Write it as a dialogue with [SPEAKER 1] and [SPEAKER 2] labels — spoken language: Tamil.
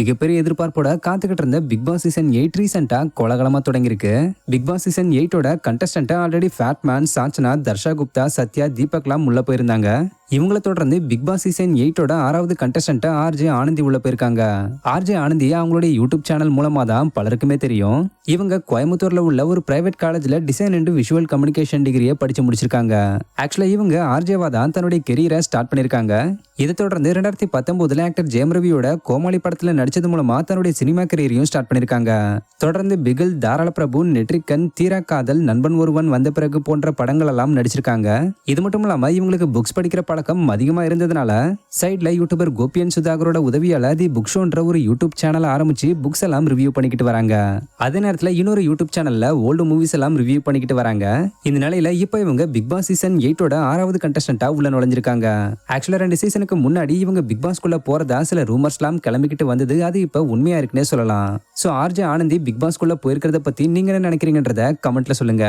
[SPEAKER 1] மிகப்பெரிய எதிர்பார்ப்போட காத்துக்கிட்டு இருந்த பிக் பாஸ் சீசன் 8 ரீசெண்டா கோலாகலமா தொடங்கியிருக்கு. பிக் பாஸ் சீசன் 8ஓட contestant already Fatman, Sachana, Dharsha Gupta, Sathya, தீபக்லாம் உள்ள போயிருந்தாங்க. இவங்கள தொடர்ந்து பிக் பாஸ் சீசன் 8ஓட 6வது கண்டஸ்டன்ட் ஆர்ஜே ஆனந்தி உள்ள போயிருக்காங்க. ஆர்ஜே ஆனந்தி அவங்களுடைய யூடியூப் சேனல் மூலமா தான் பலருக்குமே தெரியும். இவங்க கோயம்புத்தூர்ல உள்ள ஒரு பிரைவேட் காலேஜ்ல டிசைன் அண்ட் விஷுவல் கம்யூனிகேஷன் டிகிரியை படிச்சு முடிச்சிருக்காங்க. ஆக்சுவலா இவங்க ஆர்ஜேவா தான் தன்னுடைய கெரியரை ஸ்டார்ட் பண்ணிருக்காங்க. இதை தொடர்ந்து 2019 ஆக்டர் ஜெயம் ரவியோட கோமாளி படத்துல நடிச்சது மூலமா தன்னுடைய சினிமா கரியரையும் ஸ்டார்ட் பண்ணிருக்காங்க. தொடர்ந்து பிகில், தாராள பிரபு, நெட்ரிக்கன், தீரா காதல், நண்பன் ஒருவன் வந்த பிறகு போன்ற படங்கள் எல்லாம் நடிச்சிருக்காங்க. இது மட்டும் இல்லாம இவங்களுக்கு புக்ஸ் படிக்கிற பழக்கம் அதிகமா இருந்ததுனால சைட்ல யூடியூபர் கோபியன் சுதாகரோட உதவியால தி புக் ஷோன்ற ஒரு யூடியூப் சேனல் ஆரம்பிச்சு புக்ஸ் எல்லாம் ரிவ்யூ பண்ணிக்கிட்டு வராங்க. அதே நேரத்துல இன்னொரு யூடியூப் சேனல்ல ஓல்டு மூவிஸ் எல்லாம் ரிவ்யூ பண்ணிக்கிட்டு வராங்க. இந்த நிலையில இப்ப இவங்க பிக் பாஸ் சீசன் 8ஓட 6வது கண்டஸ்டன்டா உள்ள நுழைஞ்சிருக்காங்க. ஆக்சுவலா 2 சீசனுக்கு முன்னாடி இவங்க பிக் பாஸ்குள்ள போறதா சில ரூமர்ஸ் எல்லாம் கிளம்பிக்கிட்டு வந்தது. அது இப்ப உண்மையா இருக்குன்னே சொல்லலாம். சோ ஆர்ஜே ஆனந்தி பிக் பாஸ்குள்ள போயிருக்கிறத பத்தி நீங்க என்ன நினைக்கிறீங்கன்றத கமெண்ட்ல சொல்லுங்க.